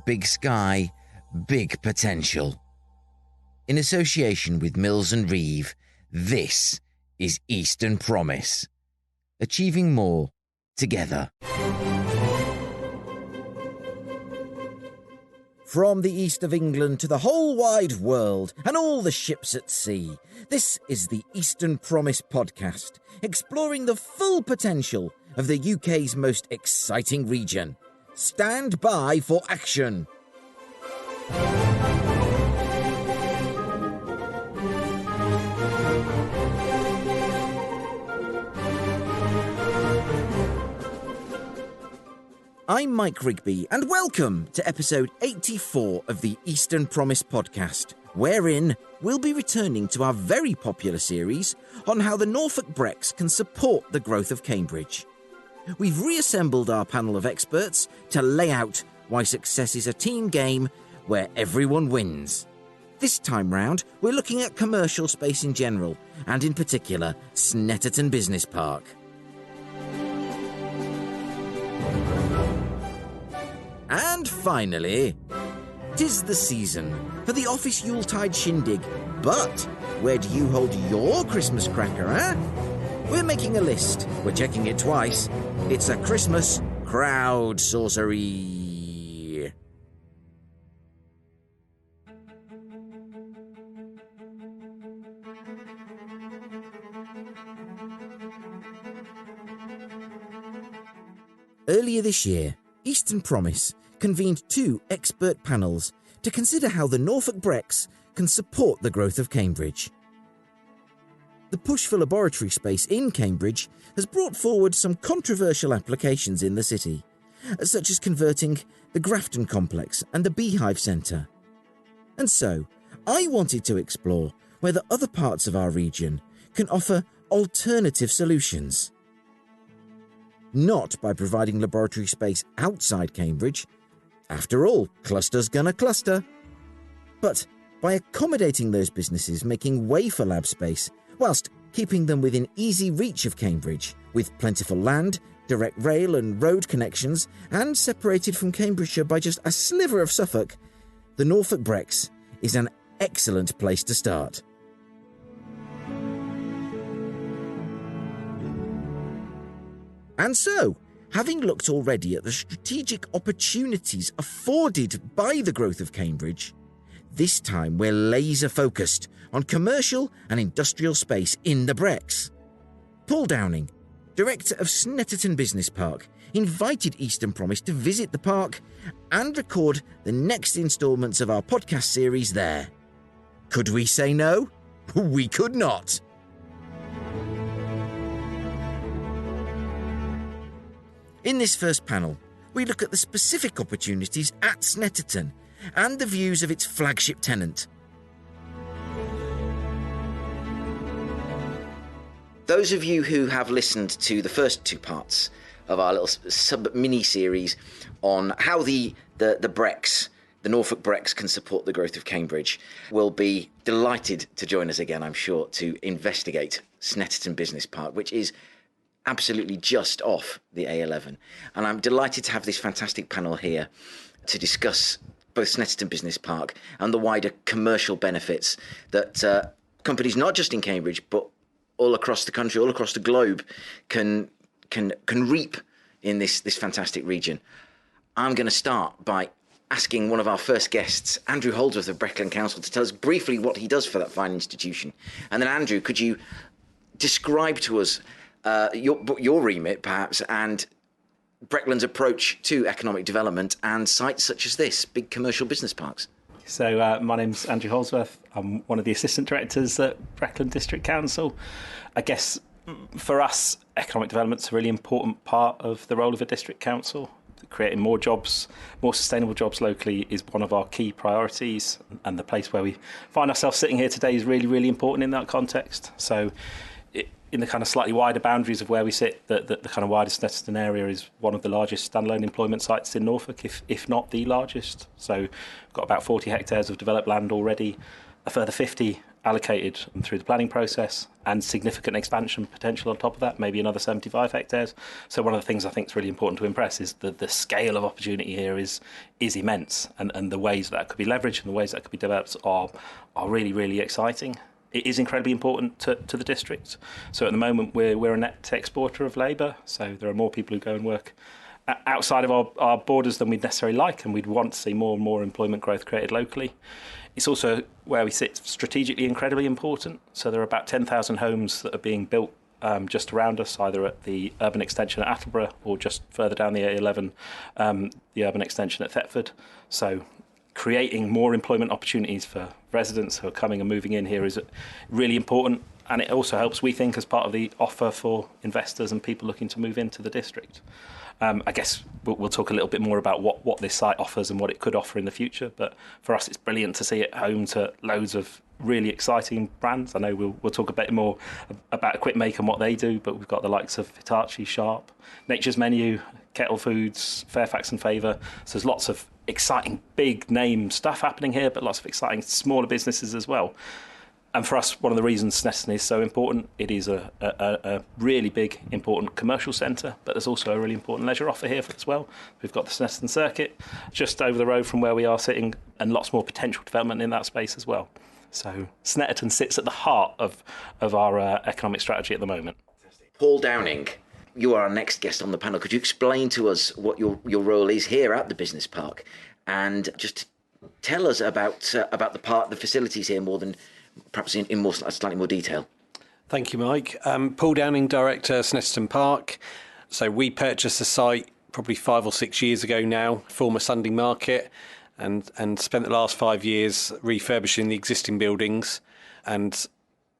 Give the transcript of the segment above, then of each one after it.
big sky, big potential. In association with Mills and Reeve, this is Eastern Promise. Achieving more together. From the east of England to the whole wide world and all the ships at sea, this is the Eastern Promise podcast, exploring the full potential of the UK's most exciting region. Stand by for action. I'm Mike Rigby, and welcome to episode 84 of the Eastern Promise podcast, wherein we'll be returning to our very popular series on how the Norfolk Brecks can support the growth of Cambridge. We've reassembled our panel of experts to lay out why success is a team game where everyone wins. This time round, we're looking at commercial space in general, and in particular, Snetterton Business Park. And finally, 'tis the season for the office Yuletide shindig. But where do you hold your Christmas cracker, eh? We're making a list. We're checking it twice. It's a Christmas CROWDSOURCERY. Earlier this year, Eastern Promise convened two expert panels to consider how the Norfolk Brecks can support the growth of Cambridge. The push for laboratory space in Cambridge has brought forward some controversial applications in the city, such as converting the Grafton Complex and the Beehive Centre. And so, I wanted to explore whether other parts of our region can offer alternative solutions. Not by providing laboratory space outside Cambridge, after all, cluster's gonna cluster, but by accommodating those businesses making way for lab space, whilst keeping them within easy reach of Cambridge, with plentiful land, direct rail and road connections, and separated from Cambridgeshire by just a sliver of Suffolk, the Norfolk Brecks is an excellent place to start. And so, having looked already at the strategic opportunities afforded by the growth of Cambridge, this time we're laser-focused on commercial and industrial space in the Brecks. Paul Downing, director of Snetterton Business Park, invited Eastern Promise to visit the park and record the next instalments of our podcast series there. Could we say no? We could not. In this first panel, we look at the specific opportunities at Snetterton and the views of its flagship tenant. Those of you who have listened to the first two parts of our little sub-mini-series on how the Brecks, the Norfolk Brecks, can support the growth of Cambridge will be delighted to join us again, I'm sure, to investigate Snetterton Business Park, which is absolutely just off the A11. And I'm delighted to have this fantastic panel here to discuss both Snetterton Business Park and the wider commercial benefits that companies not just in Cambridge but all across the country, all across the globe can reap in this fantastic region. I'm going to start by asking one of our first guests, Andrew Holdsworth of Breckland Council, to tell us briefly what he does for that fine institution. And then Andrew, could you describe to us your remit, perhaps, and Breckland's approach to economic development and sites such as this, big commercial business parks? So my name's Andrew Holdsworth. I'm one of the assistant directors at Breckland District Council. I guess for us, economic development's a really important part of the role of a district council. Creating more jobs, more sustainable jobs locally is one of our key priorities, and the place where we find ourselves sitting here today is really, really important in that context. So in the kind of slightly wider boundaries of where we sit, the kind of wider Snetterton area is one of the largest standalone employment sites in Norfolk, if not the largest. So we've got about 40 hectares of developed land already, a further 50 allocated through the planning process, and significant expansion potential on top of that, maybe another 75 hectares. So one of the things I think is really important to impress is that the scale of opportunity here is immense, and the ways that could be leveraged and the ways that could be developed are really, really exciting. It is incredibly important to the district. So at the moment we're a net exporter of labour, so there are more people who go and work outside of our borders than we'd necessarily like, and we'd want to see more and more employment growth created locally. It's also where we sit strategically incredibly important. So there are about 10,000 homes that are being built just around us, either at the urban extension at Attleborough or just further down the A11, the urban extension at Thetford. So creating more employment opportunities for residents who are coming and moving in here is really important. And it also helps, we think, as part of the offer for investors and people looking to move into the district. I guess we'll talk a little bit more about what this site offers and what it could offer in the future. But for us, it's brilliant to see it home to loads of really exciting brands. I know we'll talk a bit more about Equipmake and what they do, but we've got the likes of Hitachi, Sharp, Nature's Menu, Kettle Foods, Fairfax and Favour. So there's lots of exciting big name stuff happening here, but lots of exciting smaller businesses as well. And for us, one of the reasons Snetterton is so important, it is a really big, important commercial centre, but there's also a really important leisure offer here as well. We've got the Snetterton Circuit just over the road from where we are sitting, and lots more potential development in that space as well. So Snetterton sits at the heart of our economic strategy at the moment. Paul Downing, you are our next guest on the panel. Could you explain to us what your role is here at the business park, and just tell us about the facilities here more than perhaps in slightly more detail? Thank you, Mike. Paul Downing, Director, Snetterton Park. So we purchased the site probably 5 or 6 years ago now, former Sunday market, and spent the last 5 years refurbishing the existing buildings and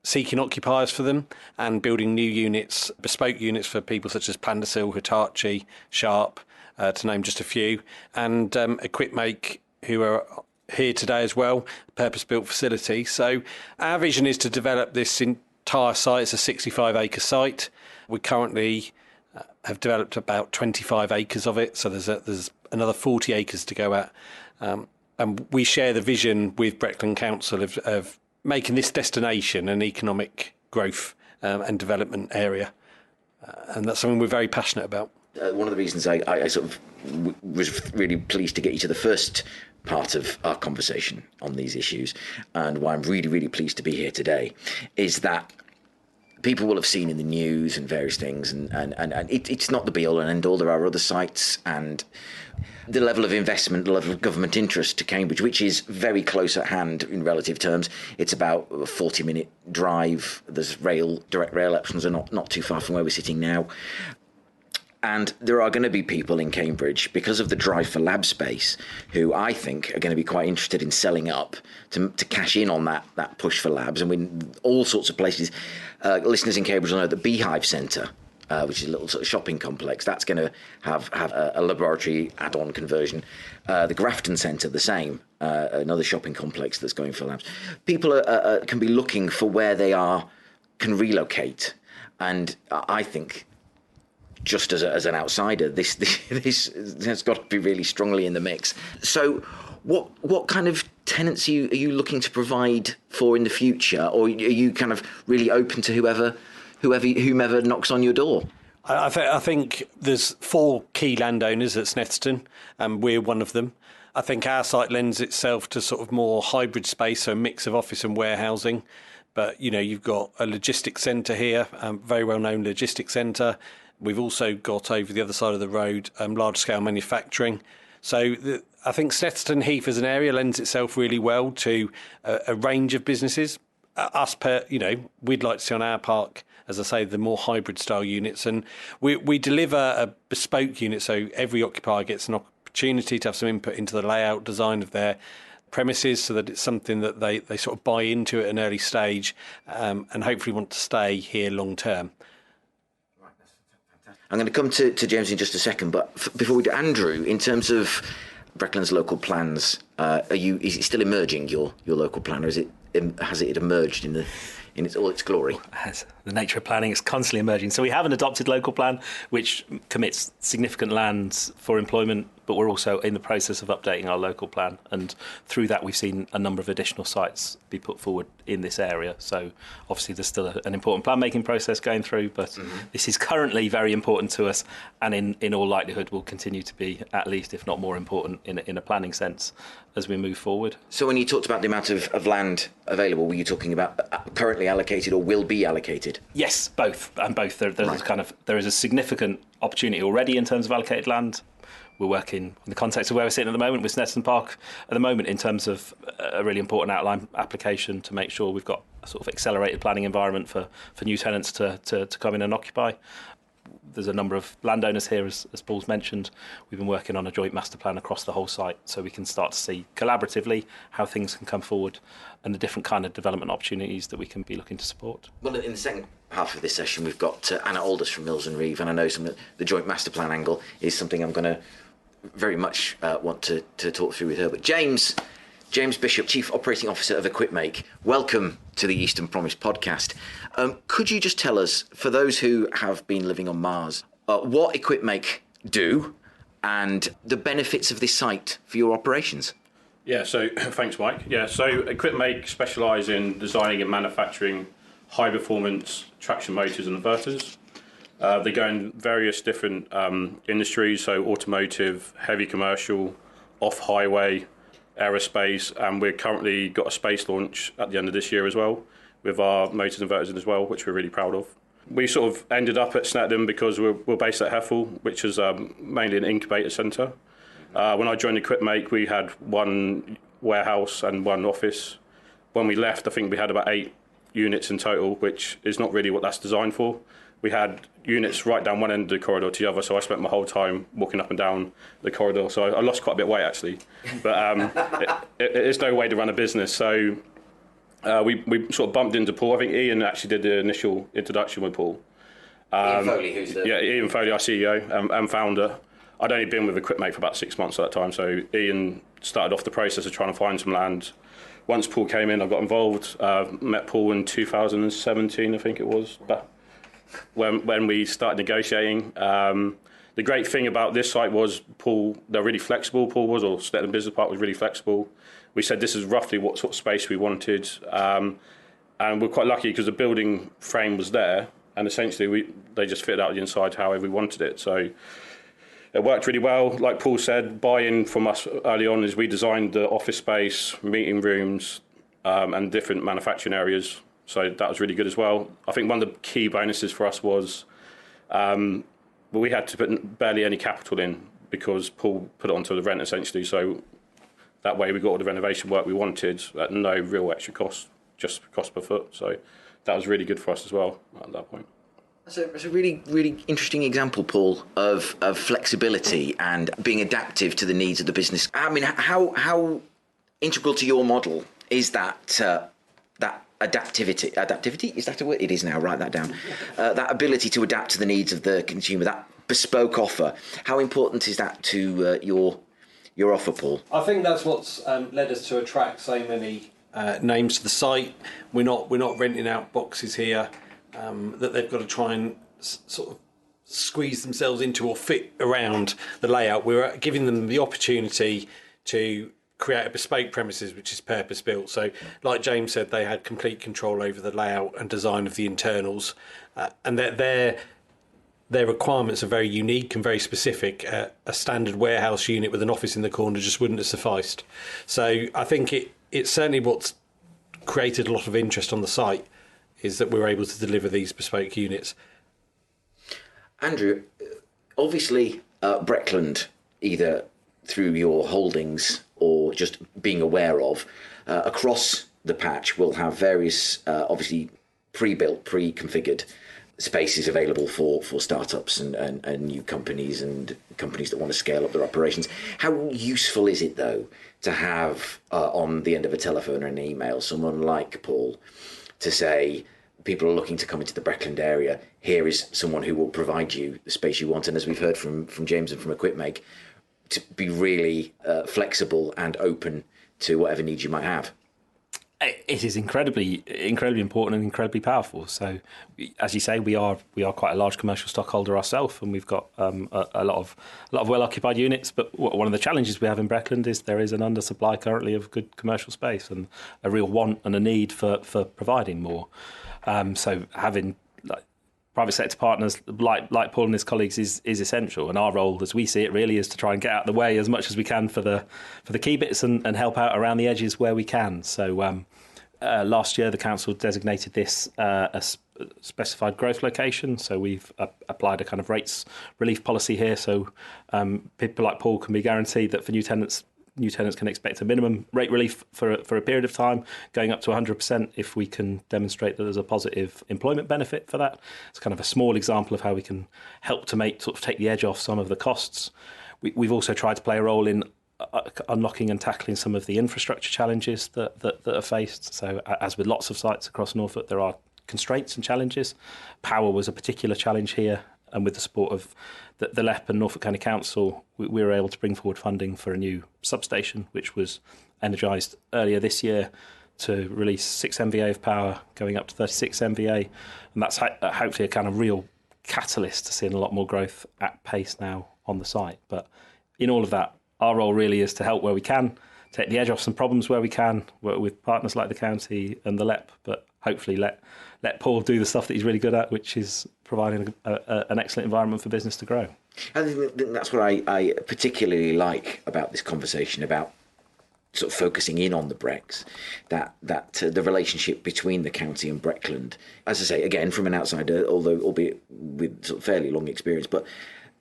seeking occupiers for them and building new units, bespoke units for people such as Pandasil, Hitachi, Sharp, to name just a few, and Equipmake, who are here today as well, purpose-built facility. So our vision is to develop this entire site. It's a 65-acre site. We currently have developed about 25 acres of it, so there's another 40 acres to go at. And we share the vision with Breckland Council of making this destination an economic growth and development area. And that's something we're very passionate about. One of the reasons I sort of was really pleased to get you to the first part of our conversation on these issues, and why I'm really, really pleased to be here today, is that people will have seen in the news and various things, and it's not the be all and end all. There are other sites, and the level of investment, the level of government interest to Cambridge, which is very close at hand in relative terms. It's about a 40-minute drive. There's direct rail options are not too far from where we're sitting now. And there are going to be people in Cambridge, because of the drive for lab space, who I think are going to be quite interested in selling up to cash in on that push for labs. And in all sorts of places, listeners in Cambridge will know the Beehive Centre, which is a little sort of shopping complex, that's going to have a laboratory add-on conversion. The Grafton Centre, the same, another shopping complex that's going for labs. People can be looking for where they can relocate. And I think, just as an outsider, this has got to be really strongly in the mix. So what kind of tenants are you looking to provide for in the future, or are you kind of really open to whomever knocks on your door? I think there's 4 key landowners at Snetterton, and we're one of them. I think our site lends itself to sort of more hybrid space, so a mix of office and warehousing. But, you've got a logistics centre here, very well-known logistics centre. We've also got over the other side of the road large-scale manufacturing. So I think Snetterton Heath as an area lends itself really well to a range of businesses. We'd like to see on our park, as I say, the more hybrid-style units. And we deliver a bespoke unit, so every occupier gets an opportunity to have some input into the layout design of their premises, so that it's something that they sort of buy into at an early stage and hopefully want to stay here long-term. I'm going to come to James in just a second, but before we do, Andrew, in terms of Breckland's local plans, is it still emerging, your local plan, or has it emerged in all its glory? As the nature of planning is constantly emerging. So we have an adopted local plan which commits significant lands for employment, but we're also in the process of updating our local plan, and through that we've seen a number of additional sites be put forward in this area. So obviously there's still an important plan making process going through, but this is currently very important to us, and in all likelihood will continue to be at least, if not more important in a planning sense as we move forward. So when you talked about the amount of land available, were you talking about currently allocated or will be allocated? Yes, both. There's Right. there is a significant opportunity already in terms of allocated land. We're working in the context of where we're sitting at the moment with Snetterton Park at the moment in terms of a really important outline application to make sure we've got a sort of accelerated planning environment for new tenants to come in and occupy. There's a number of landowners here, as Paul's mentioned. We've been working on a joint master plan across the whole site so we can start to see collaboratively how things can come forward and the different kind of development opportunities that we can be looking to support. Well, in the second half of this session, we've got Anna Aldous from Mills and Reeve, and I know the joint master plan angle is something I'm going to very much want to talk through with her. But James Bishop, Chief Operating Officer of Equipmake, welcome to the Eastern Promise podcast. Could you just tell us, for those who have been living on Mars, what Equipmake do and the benefits of this site for your operations? Yeah, so thanks, Mike. Yeah, so Equipmake specialise in designing and manufacturing high-performance traction motors and inverters. They go in various different industries, so automotive, heavy commercial, off-highway, aerospace, and we've currently got a space launch at the end of this year as well with our motors and inverters in as well, which we're really proud of. We sort of ended up at Snetterton because we're based at Heffel, which is mainly an incubator centre. When I joined Equipmake, we had one warehouse and one office. When we left, I think we had about 8 units in total, which is not really what that's designed for. We had units right down one end of the corridor to the other, so I spent my whole time walking up and down the corridor. So I lost quite a bit of weight, actually. But it's no way to run a business. So we sort of bumped into Paul. I think Ian actually did the initial introduction with Paul. Ian Foley, who's the... Yeah, Ian Foley, our CEO and founder. I'd only been with Equipmake for about 6 months at that time, so Ian started off the process of trying to find some land. Once Paul came in, I got involved. Met Paul in 2017, I think it was, when we started negotiating. The great thing about this site was they're really flexible, Paul was, or Snetterton Business Park was really flexible. We said this is roughly what sort of space we wanted, and we're quite lucky because the building frame was there, and essentially they just fitted out the inside however we wanted it. So it worked really well. Like Paul said, buy-in from us early on is we designed the office space, meeting rooms, and different manufacturing areas. So that was really good as well. I think one of the key bonuses for us was we had to put barely any capital in because Paul put it onto the rent essentially. So that way we got all the renovation work we wanted at no real extra cost, just cost per foot. So that was really good for us as well at that point. It's a really, really interesting example, Paul, of flexibility and being adaptive to the needs of the business. I mean, how integral to your model is that adaptivity? Adaptivity? Is that a word? It is now. Write that down. That ability to adapt to the needs of the consumer, that bespoke offer. How important is that to your offer, Paul? I think that's what's led us to attract so many names to the site. We're not renting out boxes here. That they've got to try and sort of squeeze themselves into or fit around the layout. We're giving them the opportunity to create a bespoke premises which is purpose built. So like James said, they had complete control over the layout and design of the internals, and their requirements are very unique and very specific. A standard warehouse unit with an office in the corner just wouldn't have sufficed. So I think it's certainly what's created a lot of interest on the site is that we're able to deliver these bespoke units. Andrew, obviously Breckland, either through your holdings or just being aware of, across the patch will have various, obviously pre-built, pre-configured spaces available for startups and new companies and companies that want to scale up their operations. How useful is it, though, to have on the end of a telephone or an email someone like Paul to say, people are looking to come into the Breckland area, here is someone who will provide you the space you want, and as we've heard from James and from Equipmake, to be really flexible and open to whatever needs you might have? It is incredibly important and incredibly powerful. So, as you say, we are quite a large commercial stockholder ourselves, and we've got a lot of well occupied units. But one of the challenges we have in Breckland is there is an undersupply currently of good commercial space, and a real want and a need for providing more. So having private sector partners like Paul and his colleagues is essential, and our role, as we see it, really is to try and get out of the way as much as we can for the key bits and help out around the edges where we can. So last year the council designated this a specified growth location, so we've applied a kind of rates relief policy here, so people like Paul can be guaranteed that for new tenants can expect a minimum rate relief for a period of time, going up to 100% if we can demonstrate that there's a positive employment benefit for that. It's kind of a small example of how we can help to take the edge off some of the costs. We've also tried to play a role in unlocking and tackling some of the infrastructure challenges that are faced. So as with lots of sites across Norfolk, there are constraints and challenges. Power was a particular challenge here, and with the support of the LEP and Norfolk County Council, we were able to bring forward funding for a new substation, which was energised earlier this year to release 6 MVA of power, going up to 36 MVA. And that's hopefully a kind of real catalyst to seeing a lot more growth at pace now on the site. But in all of that, our role really is to help where we can, take the edge off some problems where we can, work with partners like the county and the LEP, but hopefully let Paul do the stuff that he's really good at, which is providing an excellent environment for business to grow. I think that's what I particularly like about this conversation, about sort of focusing in on the Brecks, that the relationship between the county and Breckland, as I say, again, from an outsider, although albeit with sort of fairly long experience, but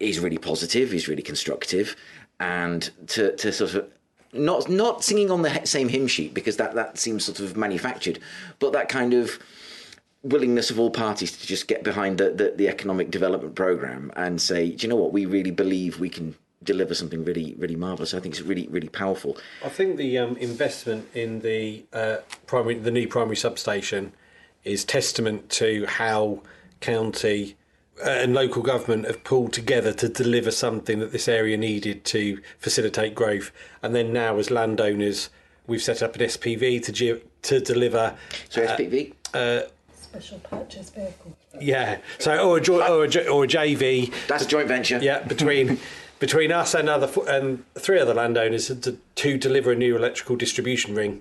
is really positive, is really constructive, and to sort of not singing on the same hymn sheet, because that seems sort of manufactured, but that kind of willingness of all parties to just get behind the economic development programme and say, do you know what, we really believe we can deliver something really, really marvellous. I think it's really, really powerful. I think the investment in the new primary substation is testament to how county and local government have pulled together to deliver something that this area needed to facilitate growth. And then now, as landowners, we've set up an SPV to deliver. So SPV. Special purchase vehicle. Yeah. So or a JV. That's a joint venture. Yeah, between us and 3 other landowners to deliver a new electrical distribution ring.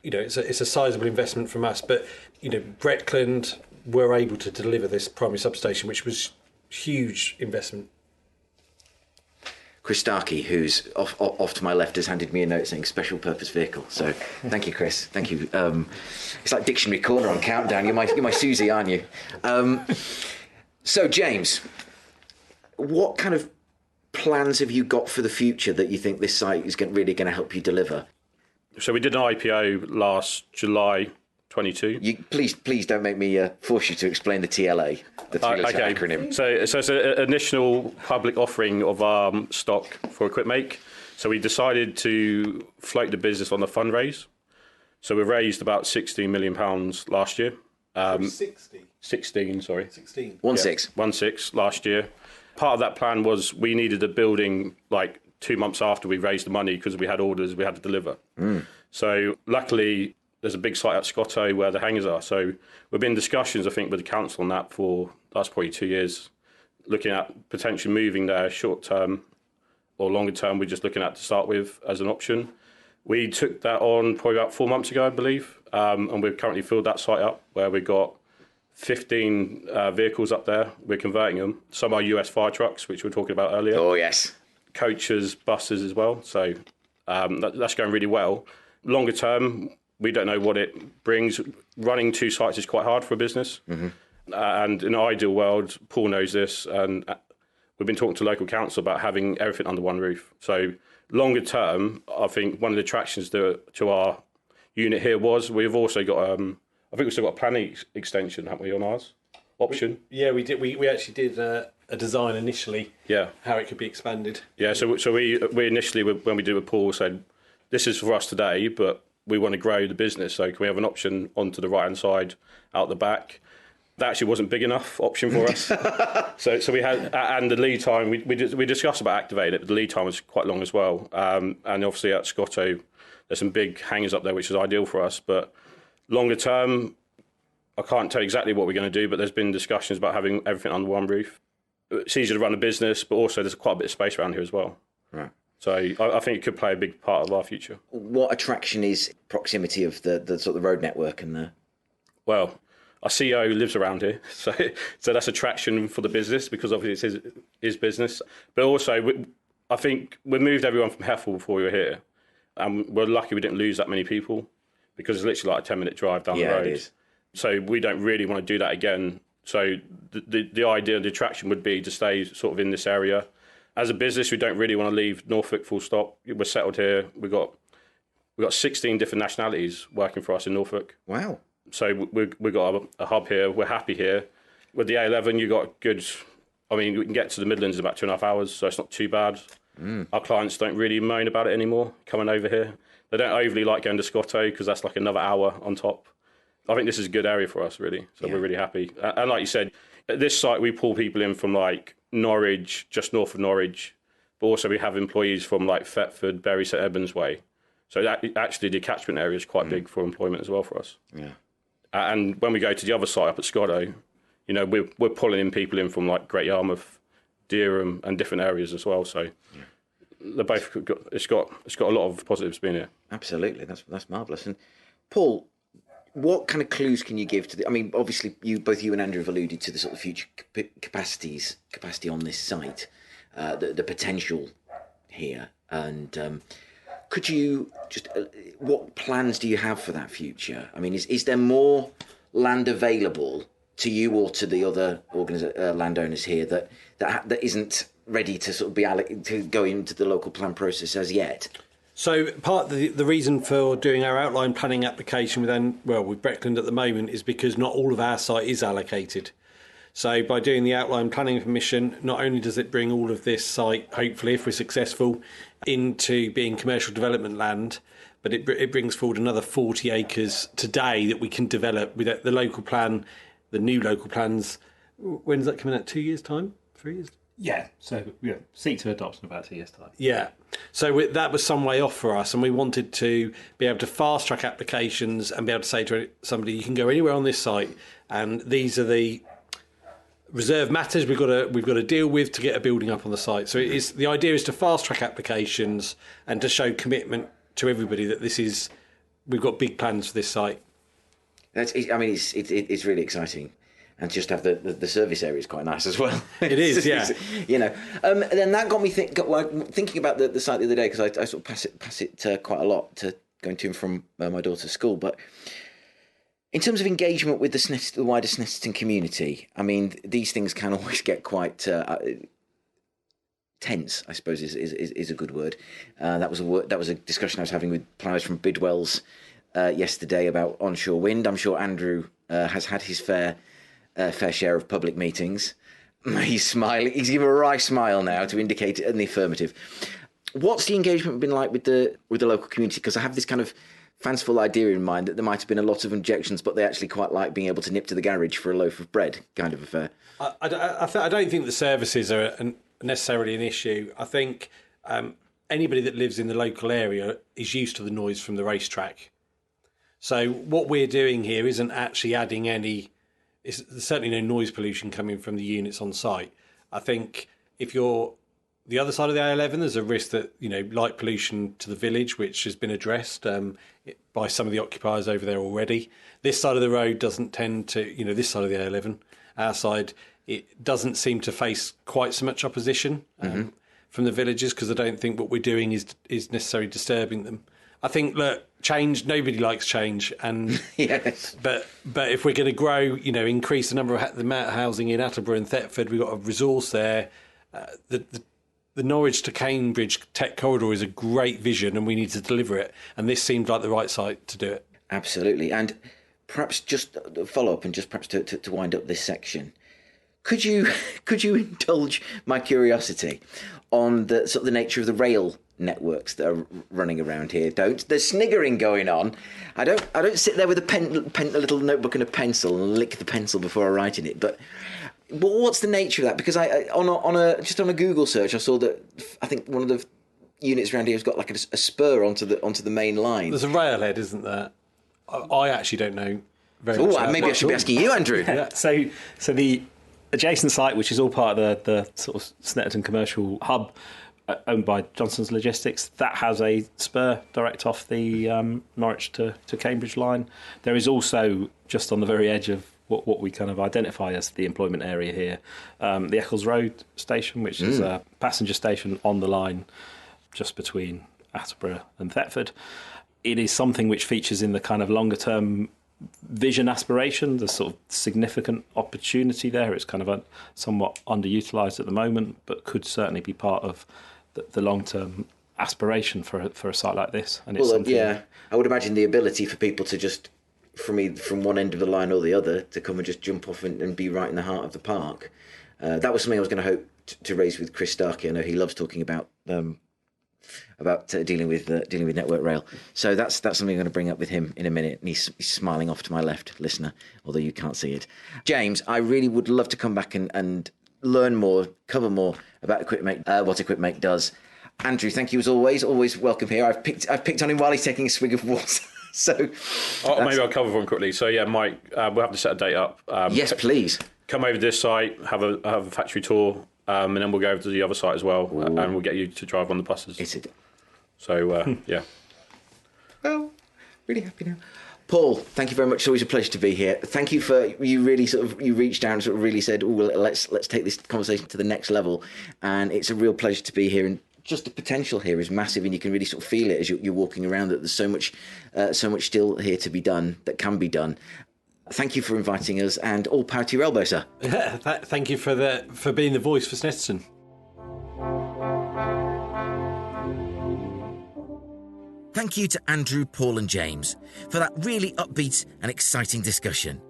You know, it's a sizable investment from us, but you know, Breckland were able to deliver this primary substation, which was huge investment. Chris Starkie, who's off to my left, has handed me a note saying special purpose vehicle. So thank you, Chris. Thank you. It's like Dictionary Corner on Countdown. You're my Susie, aren't you? So James, what kind of plans have you got for the future that you think this site is really going to help you deliver? So we did an IPO last July 22. Please don't make me force you to explain the TLA, the three-letter acronym. So it's an initial public offering of our stock for Equipmake. So we decided to float the business on the fundraise. So we raised about £16 million last year. 16, sorry. 16. 1-6 last year. Part of that plan was we needed a building like 2 months after we raised the money because we had orders we had to deliver. So luckily, there's a big site at Scotto where the hangars are. So we've been in discussions, I think, with the council on that for that's probably 2 years, looking at potentially moving there short term or longer term. We're just looking at to start with as an option. We took that on probably about 4 months ago, I believe, and we've currently filled that site up where we've got 15 vehicles up there. We're converting them. Some are US fire trucks, which we were talking about earlier. Oh, yes. Coaches, buses as well. So that's going really well. Longer term, we don't know what it brings. Running 2 sites is quite hard for a business. Mm-hmm. And in an ideal world, Paul knows this, and we've been talking to local council about having everything under one roof. So longer term, I think one of the attractions to our unit here was we've also got, I think we've still got a planning extension, haven't we, on ours? Option? We did. We actually did a design initially. Yeah. How it could be expanded. Yeah. So we initially, when we did with Paul, said this is for us today, but we want to grow the business. So can we have an option onto the right hand side, out the back? That actually wasn't big enough option for us. so we had, and the lead time we discussed about activating it, but the lead time was quite long as well. And obviously at Scotto, there's some big hangars up there, which is ideal for us. But Longer term, I can't tell you exactly what we're going to do, but there's been discussions about having everything under one roof. It's easier to run a business, but also there's quite a bit of space around here as well. Right. So I think it could play a big part of our future. What attraction is proximity of the sort of the road network and the... Well, our CEO lives around here, so that's attraction for the business because obviously it's his business. But also, I think we moved everyone from Heffel before we were here, and we're lucky we didn't lose that many people because it's literally like a 10-minute drive down the road. It is. So we don't really want to do that again. So the idea, the attraction would be to stay sort of in this area. As a business, we don't really want to leave Norfolk full stop. We're settled here. We've got 16 different nationalities working for us in Norfolk. Wow. So we've got a hub here. We're happy here. With the A11, you've got good... I mean, we can get to the Midlands in about 2.5 hours, so it's not too bad. Our clients don't really moan about it anymore, coming over here. They don't overly like going to Scotto because that's like another hour on top. I think this is a good area for us, really. So we're really happy. And like you said, at this site, we pull people in from like Norwich, just north of Norwich. But also we have employees from like Thetford, Bury, St Edmunds way. So actually the catchment area is quite big for employment as well for us. Yeah. And when we go to the other site up at Scotto, you know, we're pulling in people in from like Great Yarmouth, Dereham and different areas as well. So they're both it's got a lot of positives being here. Absolutely. That's marvellous. And Paul, what kind of clues can you give to I mean, obviously, both you and Andrew have alluded to the sort of future capacity on this site, the potential here. And could you just, what plans do you have for that future? I mean, is there more land available to you or to the other landowners here that isn't ready to sort of to go into the local plan process as yet? So part of the reason for doing our outline planning application with Breckland at the moment is because not all of our site is allocated. So by doing the outline planning permission, not only does it bring all of this site, hopefully if we're successful, into being commercial development land, but it brings forward another 40 acres today that we can develop with the local plan, the new local plans. When's that coming out? 2 years' time? 3 years? Yeah, so seek to adopt in about 2 years' time. Yeah, so that was some way off for us, and we wanted to be able to fast track applications and be able to say to somebody, you can go anywhere on this site, and these are the reserve matters we've got to deal with to get a building up on the site. So the idea is to fast track applications and to show commitment to everybody that we've got big plans for this site. It's really exciting. And just have the service area is quite nice as well. It is, yeah. You know, and then that got me thinking about the site the other day, because I sort of pass it quite a lot to going to and from my daughter's school. But in terms of engagement with the wider Snetterton community, I mean, these things can always get quite tense, I suppose is a good word. That was a discussion I was having with planners from Bidwell's yesterday about onshore wind. I'm sure Andrew has had his fair share of public meetings. He's smiling. He's giving a wry smile now to indicate it in the affirmative. What's the engagement been like with the local community? Because I have this kind of fanciful idea in mind that there might have been a lot of objections, but they actually quite like being able to nip to the garage for a loaf of bread, kind of affair. I don't think the services are necessarily an issue. I think anybody that lives in the local area is used to the noise from the racetrack. So what we're doing here isn't actually adding there's certainly no noise pollution coming from the units on site. I think if you're the other side of the A11, there's a risk that, light pollution to the village, which has been addressed by some of the occupiers over there already. This side of the road doesn't tend to, this side of the A11, our side, it doesn't seem to face quite so much opposition from the villagers, because I don't think what we're doing is necessarily disturbing them. I think, change, nobody likes change, and yes. But if we're going to grow, increase the amount of housing in Attleborough and Thetford, we've got a resource there. The Norwich to Cambridge Tech Corridor is a great vision, and we need to deliver it. And this seemed like the right site to do it. Absolutely. And perhaps just follow up, and just perhaps to wind up this section, could you indulge my curiosity on the sort of the nature of the rail networks that are running around here? There's sniggering going on. I don't sit there with a little notebook and a pencil and lick the pencil before I write in it. But what's the nature of that? Because on a Google search, I saw that I think one of the units around here has got like a spur onto the main line. There's a railhead, isn't there? I actually don't know very much. Maybe I should be asking you, Andrew. Yeah. So the adjacent site, which is all part of the sort of Snetterton commercial hub, owned by Johnson's Logistics, that has a spur direct off the Norwich to Cambridge line. There is also, just on the very edge of what we kind of identify as the employment area here, the Eccles Road station, which is a passenger station on the line just between Attleborough and Thetford. It is something which features in the kind of longer term vision aspiration. There's sort of significant opportunity there. It's kind of somewhat underutilised at the moment, but could certainly be part of the long-term aspiration for a site like this. And it's I would imagine the ability for people to just from one end of the line or the other to come and just jump off and be right in the heart of the park. That was something I was going to hope to raise with Chris Starkie. I know he loves talking about dealing with Network Rail. So that's something I'm going to bring up with him in a minute. And he's smiling off to my left, listener, although you can't see it. James, I really would love to come back and learn more, cover more about Equipmake, what Equipmake does. Andrew, thank you as always. Always welcome here. I've picked on him while he's taking a swig of water. So maybe I'll cover one quickly. So yeah, Mike, we'll have to set a date up. Yes, please. Come over to this site, have a factory tour, and then we'll go over to the other site as well, and we'll get you to drive on the buses. Is it? So yeah. Well, really happy now. Paul, thank you very much. It's always a pleasure to be here. Thank you for you reached out and sort of really said, let's take this conversation to the next level, and it's a real pleasure to be here. And just the potential here is massive, and you can really sort of feel it as you're walking around. That there's so much still here to be done that can be done. Thank you for inviting us, and all power to your elbow, sir. Thank you for being the voice for Snetterton. Thank you to Andrew, Paul and James for that really upbeat and exciting discussion.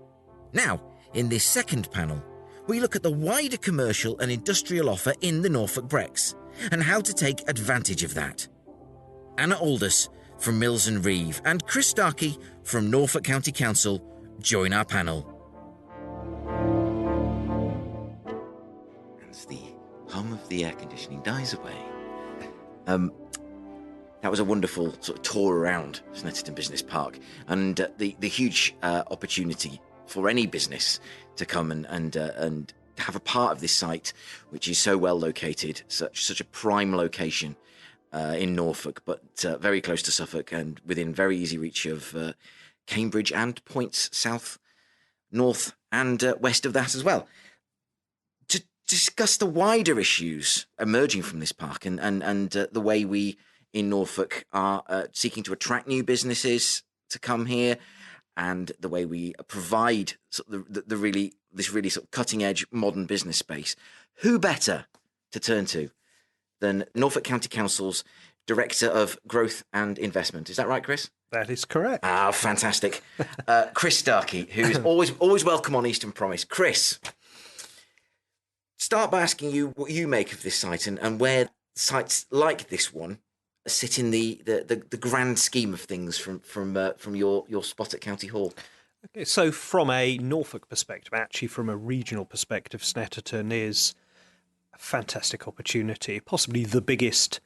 Now, in this second panel, we look at the wider commercial and industrial offer in the Norfolk Brecks and how to take advantage of that. Anna Aldous from Mills and Reeve and Chris Starkie from Norfolk County Council join our panel. As the hum of the air conditioning dies away, that was a wonderful sort of tour around Snetterton Business Park, and the huge opportunity for any business to come and have a part of this site, which is so well located, such a prime location in Norfolk, but very close to Suffolk and within very easy reach of Cambridge and points south, north and west of that as well. To discuss the wider issues emerging from this park and the way we in Norfolk are seeking to attract new businesses to come here, and the way we provide sort of this really sort of cutting edge modern business space. Who better to turn to than Norfolk County Council's Director of Growth and Investment? Is that right, Chris? That is correct. Ah, fantastic. Chris Starkie, who is always welcome on Eastern Promise. Chris, start by asking you what you make of this site and where sites like this one sit in the grand scheme of things from your spot at County Hall. Okay, so from a Norfolk perspective, actually from a regional perspective, Snetterton is a fantastic opportunity, possibly the biggest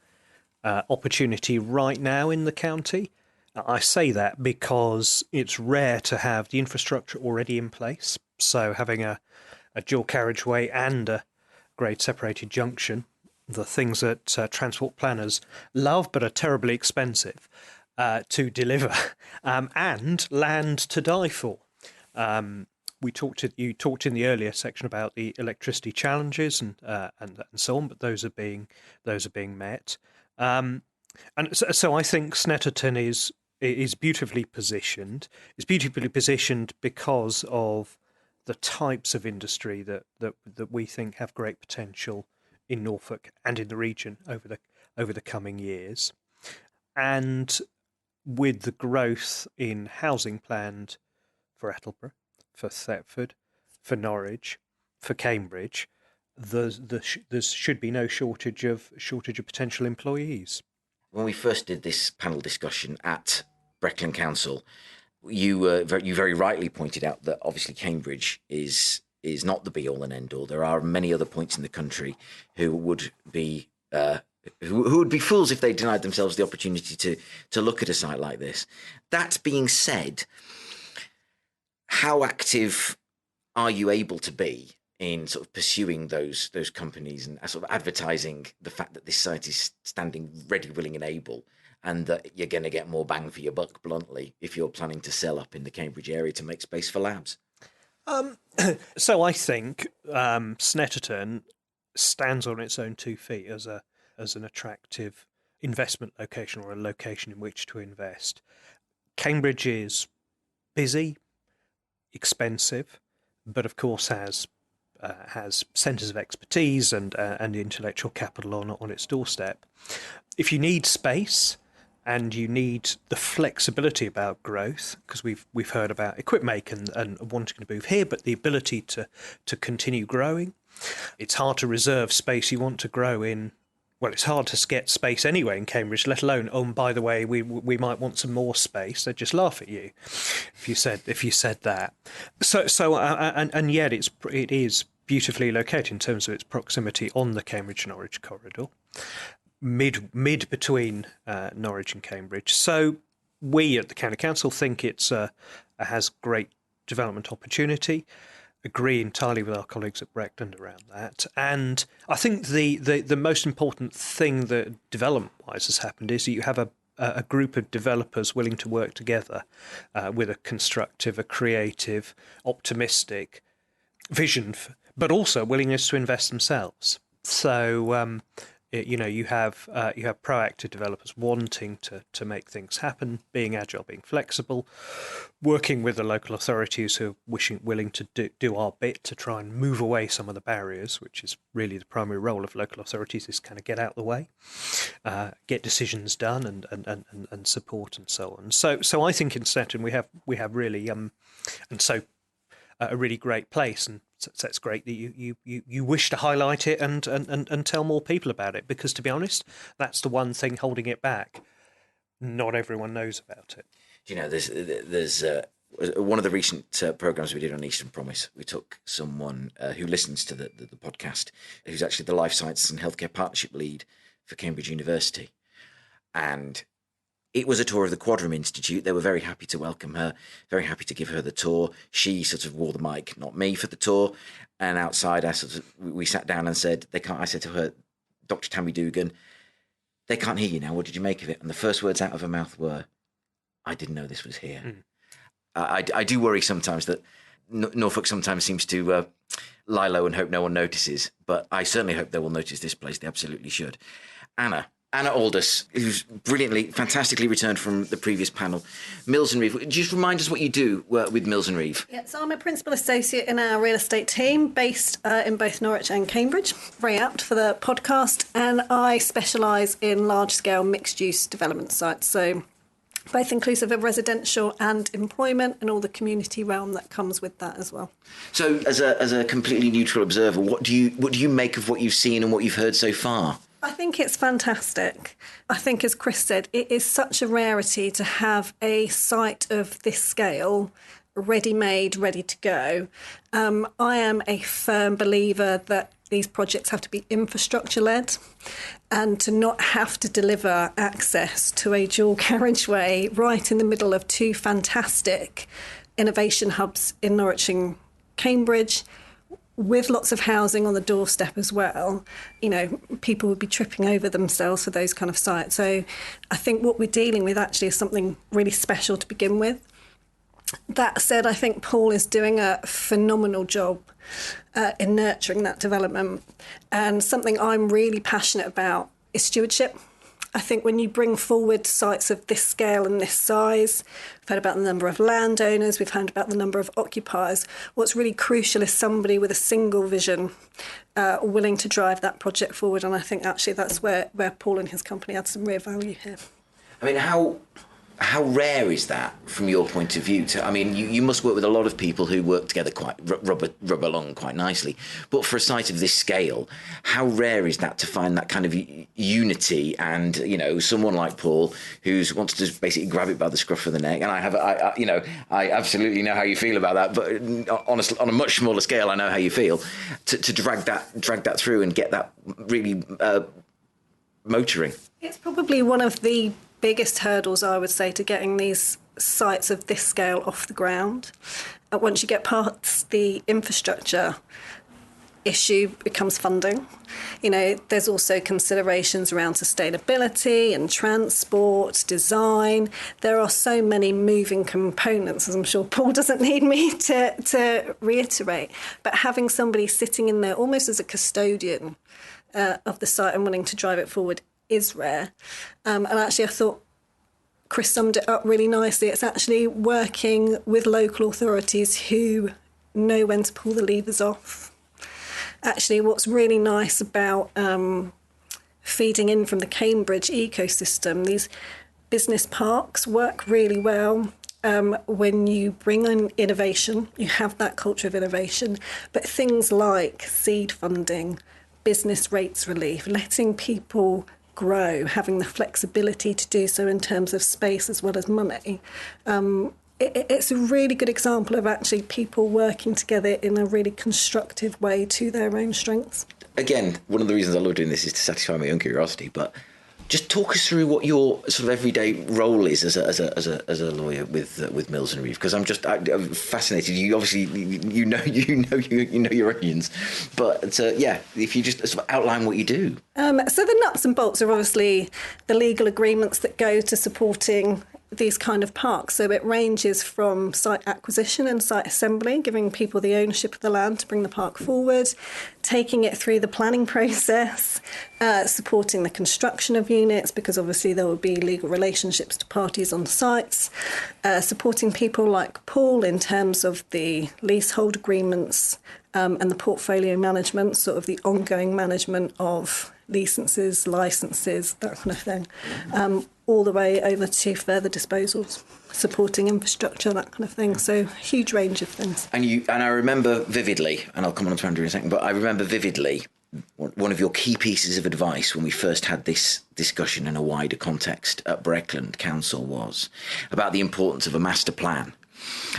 opportunity right now in the county. I say that because it's rare to have the infrastructure already in place. So having a dual carriageway and a grade separated junction, the things that transport planners love but are terribly expensive to deliver, and land to die for. You talked in the earlier section about the electricity challenges and so on, but those are being met. And so I think Snetterton is beautifully positioned. It's beautifully positioned because of the types of industry that we think have great potential in Norfolk and in the region over the coming years. And with the growth in housing planned for Attleborough, for Thetford, for Norwich, for Cambridge, there should be no shortage of potential employees. When we first did this panel discussion at Breckland Council, you very rightly pointed out that obviously Cambridge is not the be all and end all. There are many other points in the country who would be who would be fools if they denied themselves the opportunity to look at a site like this. That being said, how active are you able to be in sort of pursuing those companies and sort of advertising the fact that this site is standing ready, willing and able, and that you're going to get more bang for your buck, bluntly, if you're planning to sell up in the Cambridge area to make space for labs? So I think Snetterton stands on its own 2 feet as an attractive investment location, or a location in which to invest. Cambridge is busy, expensive, but of course has centres of expertise and intellectual capital on its doorstep. If you need space and you need the flexibility about growth, because we've heard about Equipmake and wanting to move here, but the ability to continue growing. It's hard to reserve space you want to grow in. Well, it's hard to get space anyway in Cambridge, let alone, oh, and by the way, we might want some more space. They'd just laugh at you if you said that. So and yet it is beautifully located in terms of its proximity on the Cambridge-Norwich corridor, mid between Norwich and Cambridge. So we at the County Council think it has great development opportunity. Agree entirely with our colleagues at Breckland around that. And I think the most important thing that development-wise has happened is that you have a group of developers willing to work together with a constructive, a creative, optimistic vision, but also willingness to invest themselves. So you have proactive developers wanting to make things happen, being agile, being flexible, working with the local authorities who are willing to do our bit to try and move away some of the barriers, which is really the primary role of local authorities, is kind of get out of the way, get decisions done and support and so on. So I think in Snetterton we have really a really great place, and so it's great that you wish to highlight it and tell more people about it, because to be honest, that's the one thing holding it back. Not everyone knows about it. You know, there's one of the recent programs we did on Eastern Promise. We took someone who listens to the podcast, who's actually the Life Sciences and Healthcare Partnership Lead for Cambridge University, and it was a tour of the Quadram Institute. They were very happy to welcome her, very happy to give her the tour. She sort of wore the mic, not me, for the tour. And outside, we sat down and said, I said to her, Dr. Tammy Dugan, they can't hear you now. What did you make of it? And the first words out of her mouth were, I didn't know this was here. I do worry sometimes that Norfolk sometimes seems to lie low and hope no one notices. But I certainly hope they will notice this place. They absolutely should. Anna Aldous, who's fantastically returned from the previous panel. Mills and Reeve, just remind us what you do with Mills and Reeve. Yeah, so I'm a principal associate in our real estate team based in both Norwich and Cambridge. Very apt for the podcast. And I specialise in large-scale mixed-use development sites. So both inclusive of residential and employment and all the community realm that comes with that as well. So as a completely neutral observer, what do you make of what you've seen and what you've heard so far? I think it's fantastic. I think, as Chris said, it is such a rarity to have a site of this scale ready-made, ready to go. I am a firm believer that these projects have to be infrastructure-led, and to not have to deliver access to a dual carriageway right in the middle of two fantastic innovation hubs in Norwich and Cambridge, with lots of housing on the doorstep as well. You know, people would be tripping over themselves for those kind of sites. So I think what we're dealing with actually is something really special to begin with. That said, I think Paul is doing a phenomenal job in nurturing that development. And something I'm really passionate about is stewardship. I think when you bring forward sites of this scale and this size, we've heard about the number of landowners, we've heard about the number of occupiers. What's really crucial is somebody with a single vision willing to drive that project forward. And I think actually that's where Paul and his company add some real value here. I mean, how rare is that from your point of view? You must work with a lot of people who work together quite rub along quite nicely. But for a site of this scale, how rare is that to find that kind of unity and, you know, someone like Paul who wants to basically grab it by the scruff of the neck? And I absolutely know how you feel about that. But honestly, on a much smaller scale, I know how you feel to drag that through and get that really motoring. It's probably one of the biggest hurdles, I would say, to getting these sites of this scale off the ground. Once you get past the infrastructure issue, becomes funding. There's also considerations around sustainability and transport, design. There are so many moving components, as I'm sure Paul doesn't need me to reiterate. But having somebody sitting in there almost as a custodian of the site and wanting to drive it forward is rare. And actually, I thought Chris summed it up really nicely. It's actually working with local authorities who know when to pull the levers off. Actually, what's really nice about feeding in from the Cambridge ecosystem, these business parks work really well when you bring in innovation, you have that culture of innovation, but things like seed funding, business rates relief, letting people grow, having the flexibility to do so in terms of space as well as money. It's a really good example of actually people working together in a really constructive way to their own strengths. Again, one of the reasons I love doing this is to satisfy my own curiosity, but just talk us through what your sort of everyday role is as a lawyer with Mills and Reeve, because I'm fascinated. You obviously you know your onions, but if you just sort of outline what you do. So the nuts and bolts are obviously the legal agreements that go to supporting these kind of parks. So it ranges from site acquisition and site assembly, giving people the ownership of the land to bring the park forward, taking it through the planning process, supporting the construction of units, because obviously there will be legal relationships to parties on sites, supporting people like Paul in terms of the leasehold agreements and the portfolio management, sort of the ongoing management of licenses, licenses, that kind of thing, all the way over to further disposals, supporting infrastructure, that kind of thing. So huge range of things. And I remember vividly, and I'll come on to Andrew in a second, but I remember vividly one of your key pieces of advice when we first had this discussion in a wider context at Breckland Council was about the importance of a master plan.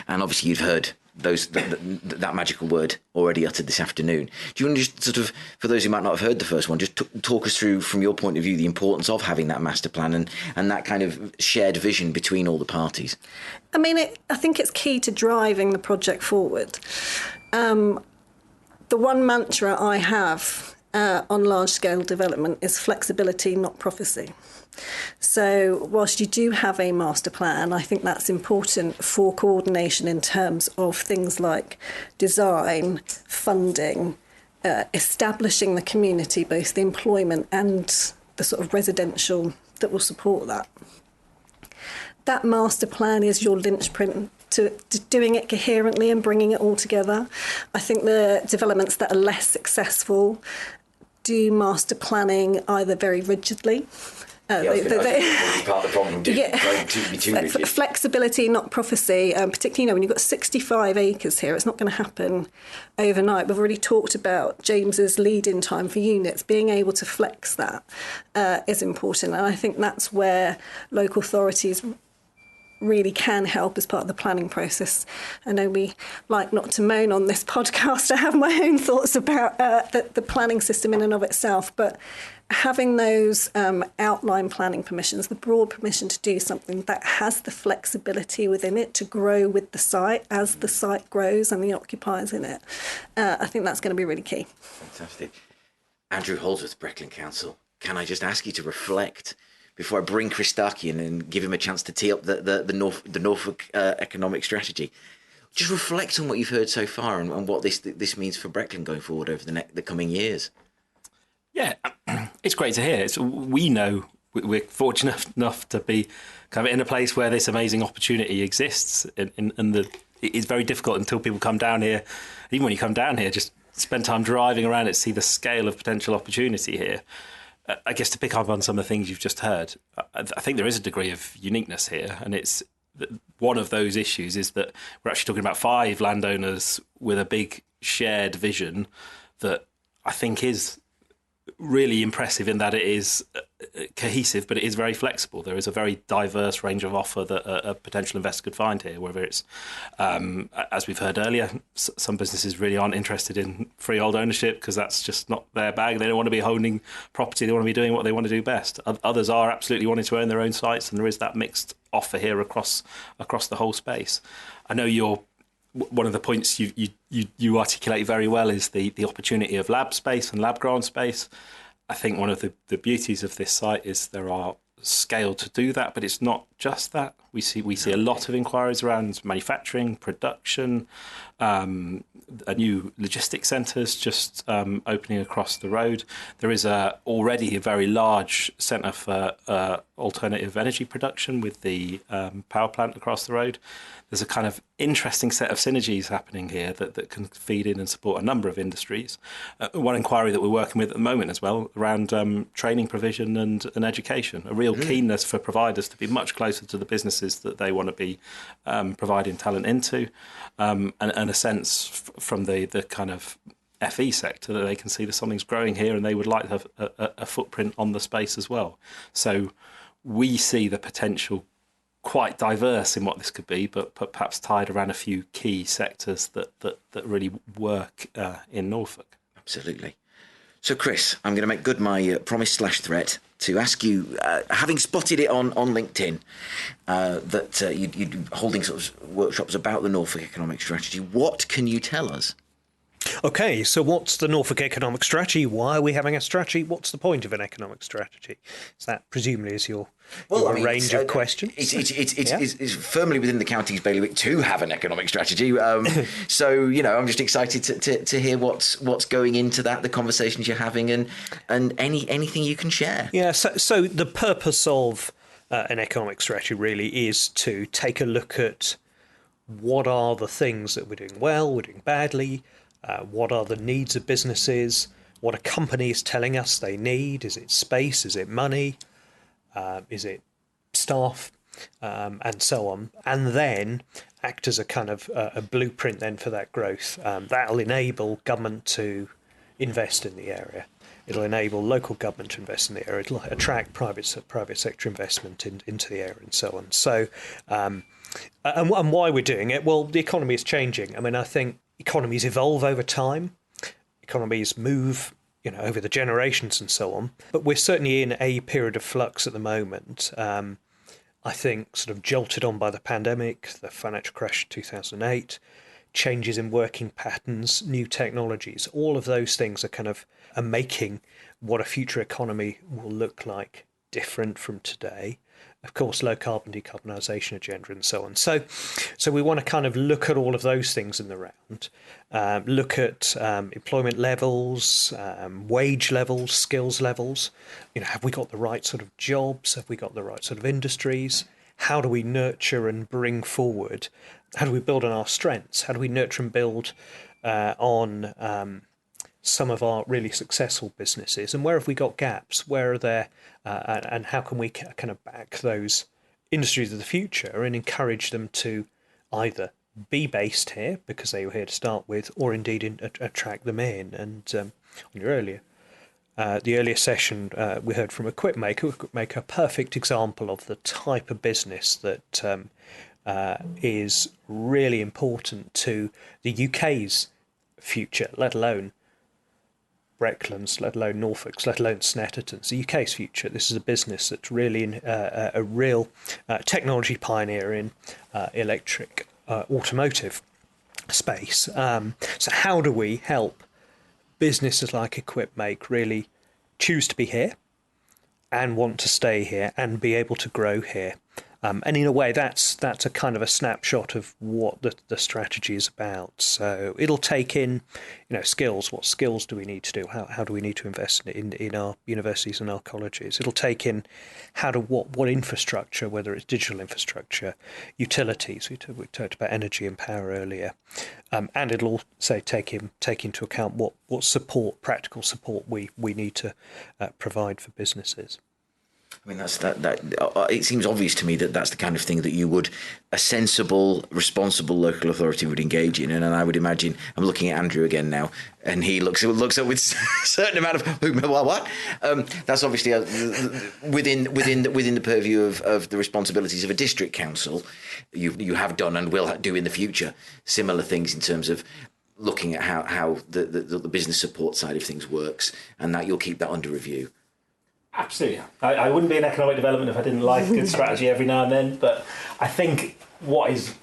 And obviously you've heard that magical word already uttered this afternoon. Do you want to just sort of, for those who might not have heard the first one, just talk us through, from your point of view, the importance of having that master plan and that kind of shared vision between all the parties? I mean, I think it's key to driving the project forward. The one mantra I have on large-scale development is flexibility, not prophecy. So whilst you do have a master plan, I think that's important for coordination in terms of things like design, funding, establishing the community, both the employment and the sort of residential that will support that. That master plan is your linchpin to doing it coherently and bringing it all together. I think the developments that are less successful do master planning either very rigidly. Part of the problem. Flexibility, not prophecy. Particularly, when you've got 65 acres here, it's not going to happen overnight. We've already talked about James's lead-in time for units. Being able to flex that is important, and I think that's where local authorities really can help as part of the planning process. I know we like not to moan on this podcast. I have my own thoughts about the planning system in and of itself, but having those outline planning permissions, the broad permission to do something that has the flexibility within it to grow with the site as the site grows and the occupiers in it, I think that's going to be really key. Fantastic. Andrew Holdsworth, Breckland Council, can I just ask you to reflect before I bring Chris Starkie in and give him a chance to tee up the Norfolk economic strategy? Just reflect on what you've heard so far and what this means for Breckland going forward over the coming years. Yeah, it's great to hear. We know we're fortunate enough to be kind of in a place where this amazing opportunity exists, and it's very difficult until people come down here. Even when you come down here, just spend time driving around it, see the scale of potential opportunity here. I guess to pick up on some of the things you've just heard, I think there is a degree of uniqueness here, and it's one of those issues is that we're actually talking about 5 landowners with a big shared vision that I think is really impressive in that it is cohesive, but it is very flexible. There is a very diverse range of offer that a potential investor could find here, whether it's, as we've heard earlier, some businesses really aren't interested in freehold ownership because that's just not their bag. They don't want to be holding property. They want to be doing what they want to do best. Others are absolutely wanting to own their own sites, and there is that mixed offer here across the whole space. I know one of the points you articulate very well is the opportunity of lab space and lab grown space. I think one of the beauties of this site is there are scale to do that, but it's not just that. We see a lot of inquiries around manufacturing, production, a new logistics centres just opening across the road. There is already a very large centre for alternative energy production with the power plant across the road. There's a kind of interesting set of synergies happening here that can feed in and support a number of industries. One inquiry that we're working with at the moment as well around training provision and education, a real keenness for providers to be much closer to the businesses that they want to be providing talent into, and a sense from the kind of FE sector that they can see that something's growing here and they would like to have a footprint on the space as well. So we see the potential quite diverse in what this could be, but perhaps tied around a few key sectors that really work in Norfolk. Absolutely. So, Chris, I'm going to make good my promise/threat to ask you, having spotted it on LinkedIn, that you'd holding sort of workshops about the Norfolk economic strategy. What can you tell us? Okay, so what's the Norfolk economic strategy? Why are we having a strategy? What's the point of an economic strategy? So that presumably is your range of questions. It's firmly within the county's bailiwick to have an economic strategy. So, I'm just excited to hear what's going into that, the conversations you're having, and anything you can share. Yeah, so the purpose of an economic strategy really is to take a look at what are the things that we're doing well, we're doing badly, what are the needs of businesses, what are companies telling us they need, is it space, is it money, is it staff, and so on, and then act as a kind of a blueprint then for that growth. That'll enable government to invest in the area. It'll enable local government to invest in the area. It'll attract private sector investment into the area and so on. So, and why we're doing it? Well, the economy is changing. I mean, I think economies evolve over time. Economies move, over the generations and so on. But we're certainly in a period of flux at the moment. I think sort of jolted on by the pandemic, the financial crash of 2008, changes in working patterns, new technologies. All of those things are making what a future economy will look like different from today. Of course, low carbon decarbonisation agenda and so on. So we want to kind of look at all of those things in the round, look at employment levels, wage levels, skills levels. Have we got the right sort of jobs? Have we got the right sort of industries? How do we nurture and bring forward? How do we build on our strengths? How do we nurture and build on some of our really successful businesses, and where have we got gaps? Where are there, and how can we kind of back those industries of the future and encourage them to either be based here because they were here to start with, or indeed attract them in? And on the earlier session, we heard from Equipmake, a perfect example of the type of business that is really important to the UK's future, let alone Breckland's, let alone Norfolk's, let alone Snetterton's, the UK's future. This is a business that's really a real technology pioneer in electric automotive space. So how do we help businesses like Equipmake really choose to be here and want to stay here and be able to grow here? And in a way, that's a kind of a snapshot of what the strategy is about. So it'll take in, skills. What skills do we need to do? How do we need to invest in our universities and our colleges? It'll take in what infrastructure, whether it's digital infrastructure, utilities. We talked about energy and power earlier, and it'll also take into account what support, practical support we need to provide for businesses. I mean, it seems obvious to me that that's the kind of thing that a sensible, responsible local authority would engage in. And I would imagine, I'm looking at Andrew again now, and he looks up with a certain amount of what? That's obviously within the purview of the responsibilities of a district council. You have done and will do in the future similar things in terms of looking at how the business support side of things works, and that you'll keep that under review. Absolutely. I wouldn't be in economic development if I didn't like good strategy every now and then, but I think what is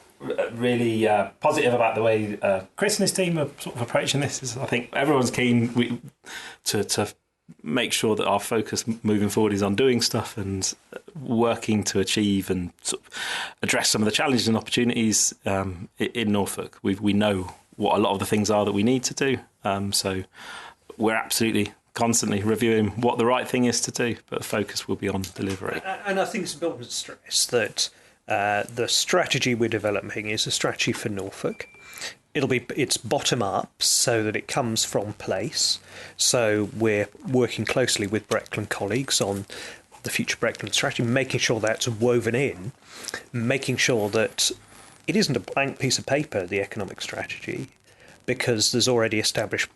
really positive about the way Chris and his team are sort of approaching this is I think everyone's keen to make sure that our focus moving forward is on doing stuff and working to achieve and sort of address some of the challenges and opportunities in Norfolk. We know what a lot of the things are that we need to do, so we're absolutely constantly reviewing what the right thing is to do, but the focus will be on delivery. And I think it's important to stress that the strategy we're developing is a strategy for Norfolk. It's bottom up so that it comes from place. So we're working closely with Breckland colleagues on the future Breckland strategy, making sure that's woven in, making sure that it isn't a blank piece of paper, the economic strategy, because there's already established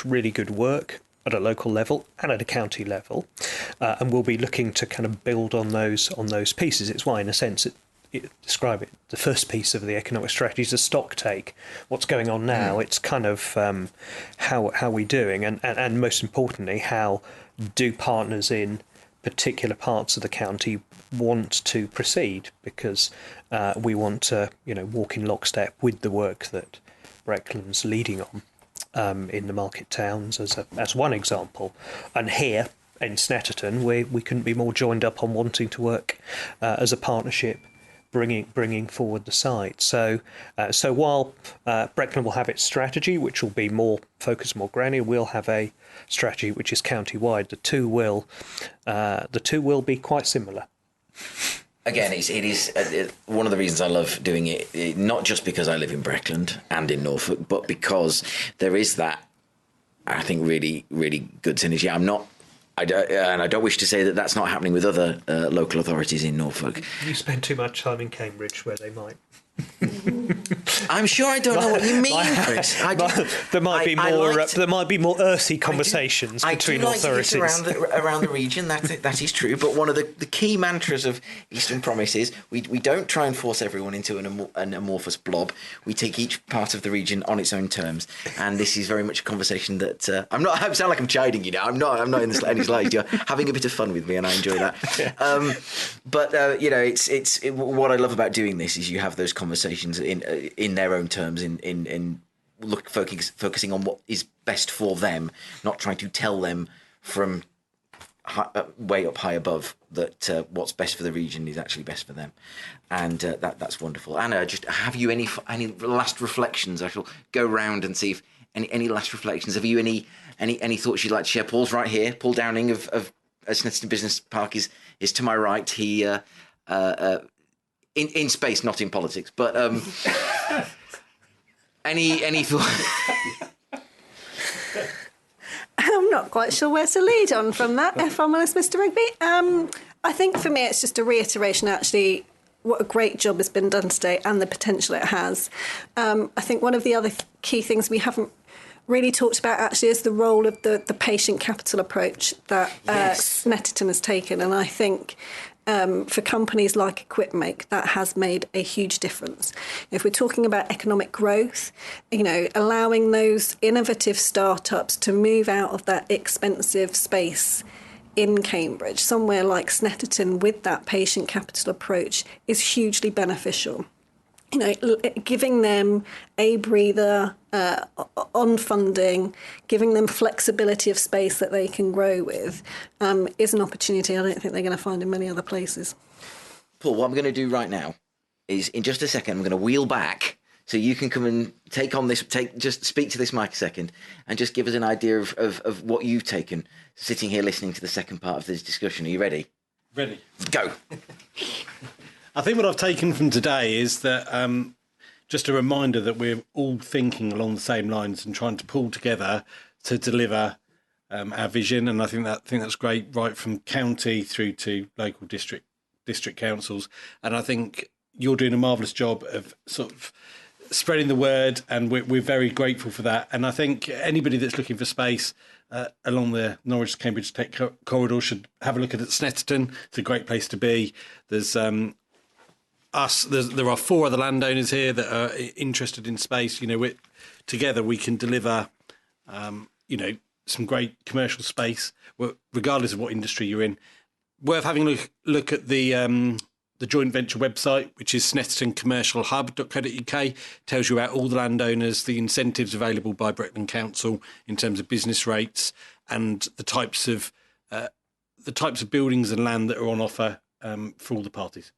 really good work at a local level and at a county level, and we'll be looking to kind of build on those pieces. It's why, in a sense, describe it. The first piece of the economic strategy is a stock take. What's going on now? It's kind of how we're doing, and most importantly, how do partners in particular parts of the county want to proceed? Because we want to, walk in lockstep with the work that Breckland's leading on. In the market towns as one example, and here in Snetterton we couldn't be more joined up on wanting to work as a partnership, bringing forward the site. So while Breckland will have its strategy, which will be more focused, more granular, we'll have a strategy which is county-wide. The two will be quite similar. Again, it is one of the reasons I love doing it, not just because I live in Breckland and in Norfolk, but because there is that, I think, really, really good synergy. I don't wish to say that that's not happening with other local authorities in Norfolk. You spend too much time in Cambridge, where they might. I'm sure I don't know what you mean, Chris. There might be more earthy conversations between authorities. around the region. That is true. But one of the key mantras of Eastern Promise is we don't try and force everyone into an amorphous blob. We take each part of the region on its own terms. And this is very much a conversation that I sound like I'm chiding you now. I'm not in any slightest. You're having a bit of fun with me, and I enjoy that. It's what I love about doing this is you have those conversations in their own terms, focusing on what is best for them, not trying to tell them from way up high above that what's best for the region is actually best for them, and that's wonderful. Anna, just have you any last reflections? I shall go round and see if any last reflections. Have you any thoughts you'd like to share? Paul's right here. Paul Downing of Snetterton Business Park is to my right. He in space, not in politics, but any thought? I'm not quite sure where to lead on from that, if I'm honest, Mr. Rigby. I think for me it's just a reiteration, actually, what a great job has been done today and the potential it has. I think one of the other key things we haven't really talked about actually is the role of the patient capital approach that Snetterton has taken, and I think for companies like Equipmake, that has made a huge difference. If we're talking about economic growth, allowing those innovative startups to move out of that expensive space in Cambridge, somewhere like Snetterton with that patient capital approach is hugely beneficial. Giving them a breather on funding, giving them flexibility of space that they can grow with is an opportunity I don't think they're going to find in many other places. Paul, what I'm going to do right now is, in just a second, I'm going to wheel back so you can come and just speak to this mic a second and just give us an idea of what you've taken sitting here listening to the second part of this discussion. Are you ready? Ready. Go. I think what I've taken from today is that just a reminder that we're all thinking along the same lines and trying to pull together to deliver our vision, and I think that's great, right from county through to local district councils. And I think you're doing a marvellous job of sort of spreading the word, and we're very grateful for that. And I think anybody that's looking for space along the Norwich to Cambridge Tech corridor should have a look at it. Snetterton. It's a great place to be. There's us. There are 4 other landowners here that are interested in space. Together we can deliver, some great commercial space, regardless of what industry you're in. Worth having a look at the joint venture website, which is snettertoncommercialhub.co.uk. Tells you about all the landowners, the incentives available by Breckland Council in terms of business rates, and the types of buildings and land that are on offer for all the parties.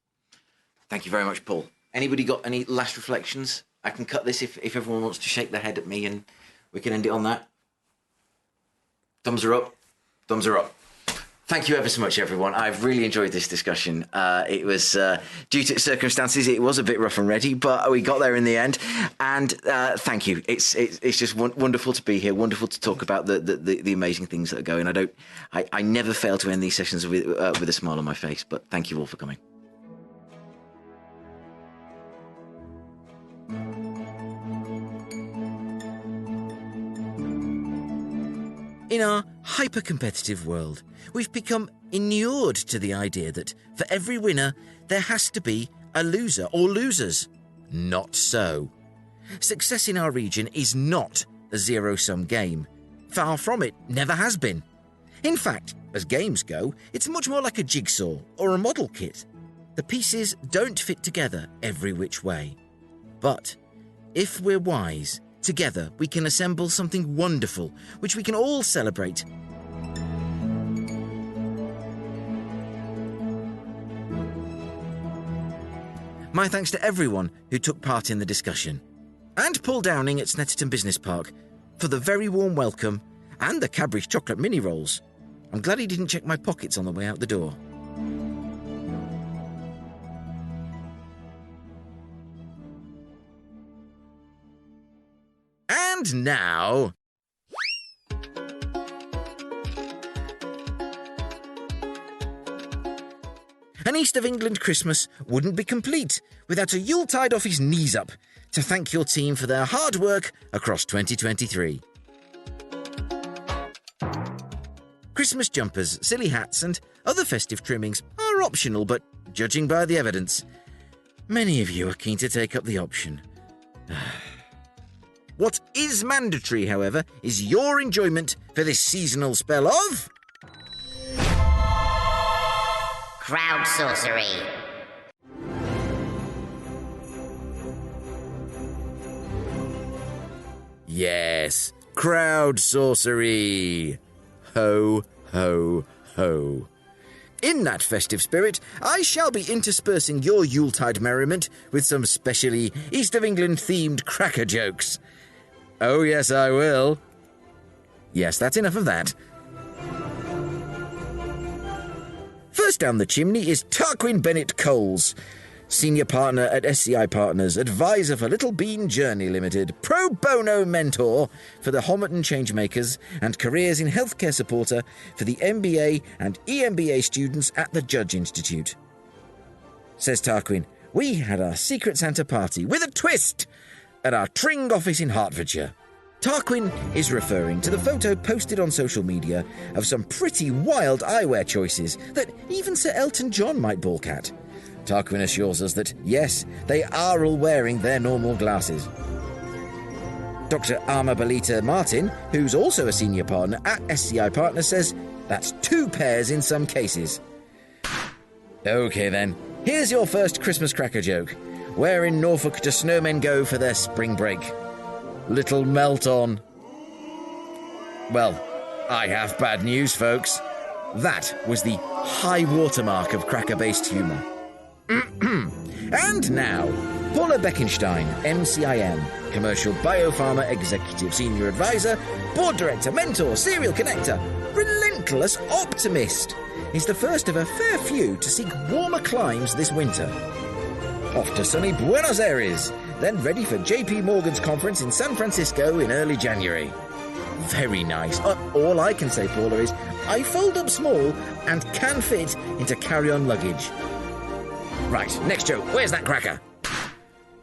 Thank you very much, Paul. Anybody got any last reflections? I can cut this if everyone wants to shake their head at me, and we can end it on that. Thumbs are up. Thumbs are up. Thank you ever so much, everyone. I've really enjoyed this discussion. It was, due to circumstances, it was a bit rough and ready, but we got there in the end. And thank you. It's just wonderful to be here. Wonderful to talk about the amazing things that are going. I never fail to end these sessions with a smile on my face. But thank you all for coming. In our hyper-competitive world, we've become inured to the idea that for every winner, there has to be a loser or losers. Not so. Success in our region is not a zero-sum game. Far from it, never has been. In fact, as games go, it's much more like a jigsaw or a model kit. The pieces don't fit together every which way. But if we're wise, together we can assemble something wonderful, which we can all celebrate. My thanks to everyone who took part in the discussion. And Paul Downing at Snetterton Business Park for the very warm welcome and the Cadbury's chocolate mini rolls. I'm glad he didn't check my pockets on the way out the door. And now... An East of England Christmas wouldn't be complete without a Yuletide off his knees up to thank your team for their hard work across 2023. Christmas jumpers, silly hats and other festive trimmings are optional, but judging by the evidence, many of you are keen to take up the option. What is mandatory, however, is your enjoyment for this seasonal spell of... CROWDSOURCERY. Yes, CROWDSOURCERY. Ho, ho, ho. In that festive spirit, I shall be interspersing your Yuletide merriment with some specially East of England-themed cracker jokes. Oh, yes, I will. Yes, that's enough of that. First down the chimney is Tarquin Bennett Coles, Senior Partner at SCI Partners, Advisor for Little Bean Journey Limited, Pro Bono Mentor for the Homerton Changemakers, and Careers in Healthcare Supporter for the MBA and EMBA students at the Judge Institute. Says Tarquin, we had our Secret Santa party with a twist at our Tring office in Hertfordshire. Tarquin is referring to the photo posted on social media of some pretty wild eyewear choices that even Sir Elton John might balk at. Tarquin assures us that, yes, they are all wearing their normal glasses. Dr. Arma Belita Martin, who's also a senior partner at SCI Partners, says that's 2 pairs in some cases. OK then, here's your first Christmas cracker joke. Where in Norfolk do snowmen go for their spring break? Little Melton. Well, I have bad news, folks. That was the high watermark of cracker-based humour. And now, Paula Beckenstein, MCIM, Commercial Biopharma Executive Senior Advisor, Board Director, Mentor, Serial Connector, Relentless Optimist, is the first of a fair few to seek warmer climes this winter. Off to sunny Buenos Aires, then ready for JP Morgan's conference in San Francisco in early January. Very nice. All I can say, Paula, is I fold up small and can fit into carry-on luggage. Right, next joke. Where's that cracker?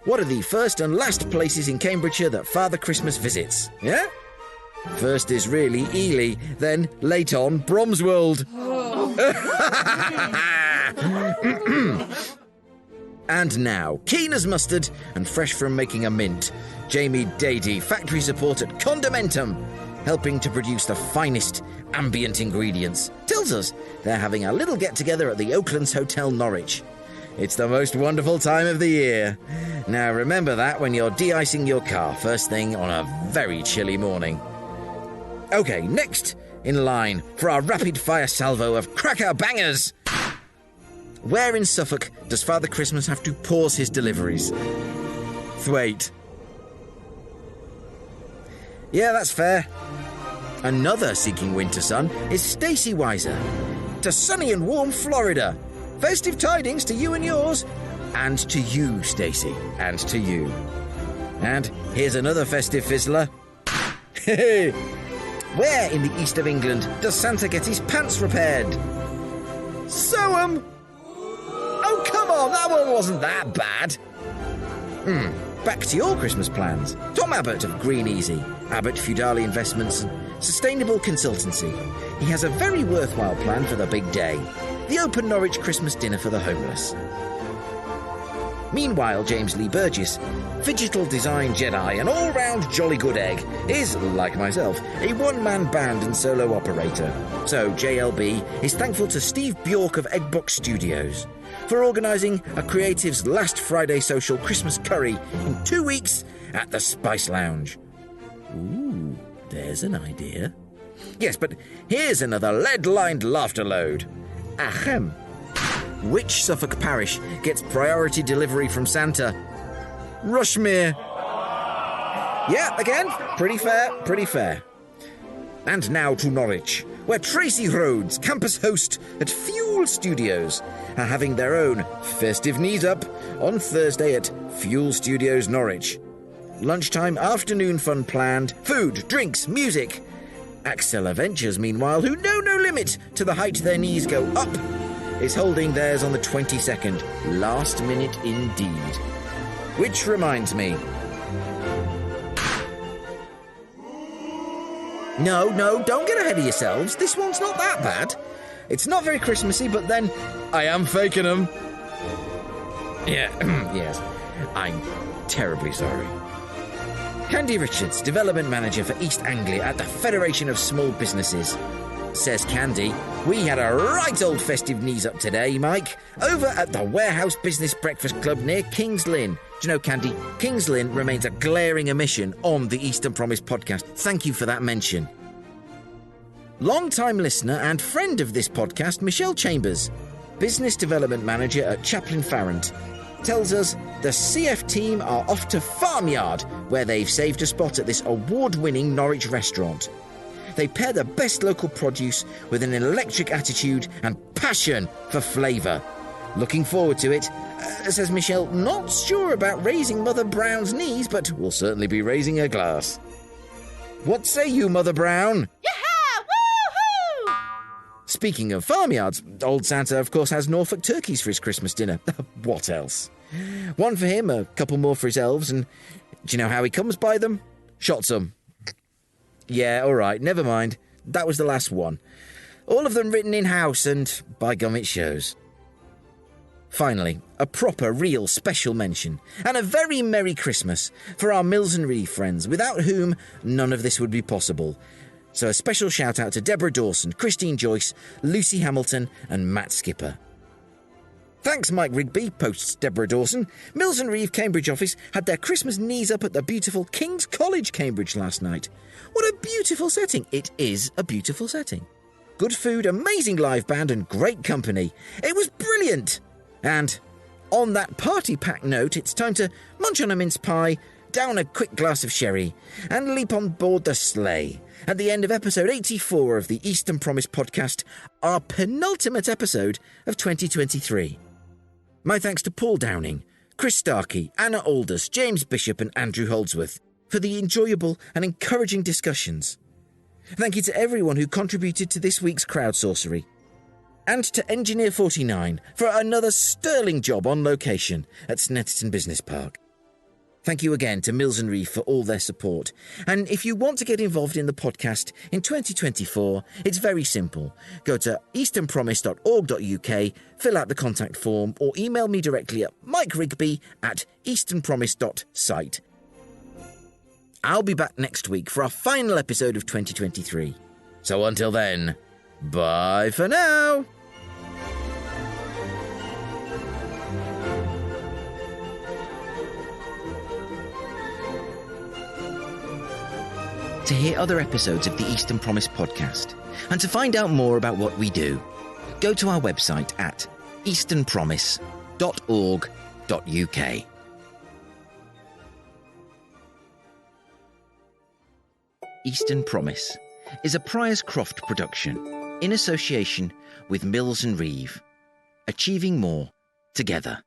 What are the first and last places in Cambridgeshire that Father Christmas visits? Yeah? First is really Ely, then late on Bromswold. And now, keen as mustard and fresh from making a mint, Jamie Dady, factory support at Condimentum, helping to produce the finest ambient ingredients, tells us they're having a little get-together at the Oaklands Hotel, Norwich. It's the most wonderful time of the year. Now remember that when you're de-icing your car first thing on a very chilly morning. OK, next in line for our rapid-fire salvo of cracker bangers. Where in Suffolk does Father Christmas have to pause his deliveries? Thwaite. Yeah, that's fair. Another seeking winter sun is Stacey Weiser. To sunny and warm Florida. Festive tidings to you and yours. And to you, Stacey. And to you. And here's another festive fizzler. Hey! Where in the east of England does Santa get his pants repaired? Soham! Oh, come on, that one wasn't that bad. Back to your Christmas plans. Tom Abbott of Green Easy, Abbott Feudali Investments and Sustainable Consultancy. He has a very worthwhile plan for the big day. The Open Norwich Christmas dinner for the homeless. Meanwhile, James Lee Burgess, digital design Jedi and all-round jolly good egg, is, like myself, a one-man band and solo operator. So JLB is thankful to Steve Bjork of Eggbox Studios for organising a creative's last Friday social Christmas curry in 2 weeks at the Spice Lounge. Ooh, there's an idea. Yes, but here's another lead-lined laughter load. Ahem. Which Suffolk parish gets priority delivery from Santa? Rushmere. Yeah, again, pretty fair. And now to Norwich, where Tracy Rhodes, campus host at Fuel Studios, are having their own festive knees up on Thursday at Fuel Studios Norwich. Lunchtime afternoon fun planned, food, drinks, music. Axella Ventures, meanwhile, who know no limit to the height their knees go up, is holding theirs on the 22nd. Last minute indeed. Which reminds me... No, don't get ahead of yourselves. This one's not that bad. It's not very Christmassy, but then I am faking them. Yeah, yes, I'm terribly sorry. Candy Richards, Development Manager for East Anglia at the Federation of Small Businesses. Says Candy, we had a right old festive knees up today, Mike, over at the Warehouse Business Breakfast Club near King's Lynn. Do you know, Candy, King's Lynn remains a glaring omission on the Eastern Promise podcast. Thank you for that mention. Long-time listener and friend of this podcast, Michelle Chambers, Business Development Manager at Chaplin Farrant, tells us the CF team are off to Farmyard, where they've saved a spot at this award-winning Norwich restaurant. They pair the best local produce with an electric attitude and passion for flavour. Looking forward to it, says Michelle, not sure about raising Mother Brown's knees, but will certainly be raising a glass. What say you, Mother Brown? Yeah! Woo-hoo! Speaking of farmyards, old Santa, of course, has Norfolk turkeys for his Christmas dinner. What else? One for him, a couple more for his elves, and do you know how he comes by them? Shot some. Yeah, all right, never mind. That was the last one. All of them written in-house, and by gum it shows. Finally, a proper, real special mention, and a very Merry Christmas for our Mills and Reeve friends, without whom none of this would be possible. So a special shout-out to Deborah Dawson, Christine Joyce, Lucy Hamilton, and Matt Skipper. Thanks, Mike Rigby, posts Deborah Dawson. Mills and Reeve Cambridge office had their Christmas knees up at the beautiful King's College, Cambridge last night. What a beautiful setting. It is a beautiful setting. Good food, amazing live band, and great company. It was brilliant. And on that party pack note, it's time to munch on a mince pie, down a quick glass of sherry, and leap on board the sleigh. At the end of episode 84 of the Eastern Promise podcast, our penultimate episode of 2023. My thanks to Paul Downing, Chris Starkie, Anna Aldous, James Bishop and Andrew Holdsworth for the enjoyable and encouraging discussions. Thank you to everyone who contributed to this week's Crowdsourcery. And to Engineer 49 for another sterling job on location at Snetterton Business Park. Thank you again to Mills and Reeve for all their support. And if you want to get involved in the podcast in 2024, it's very simple. Go to easternpromise.org.uk, fill out the contact form, or email me directly at mike.rigby@easternpromise.site. I'll be back next week for our final episode of 2023. So until then, bye for now. To hear other episodes of the Eastern Promise podcast and to find out more about what we do, go to our website at easternpromise.org.uk. Eastern Promise is a Priors-Croft production in association with Mills and Reeve, achieving more together.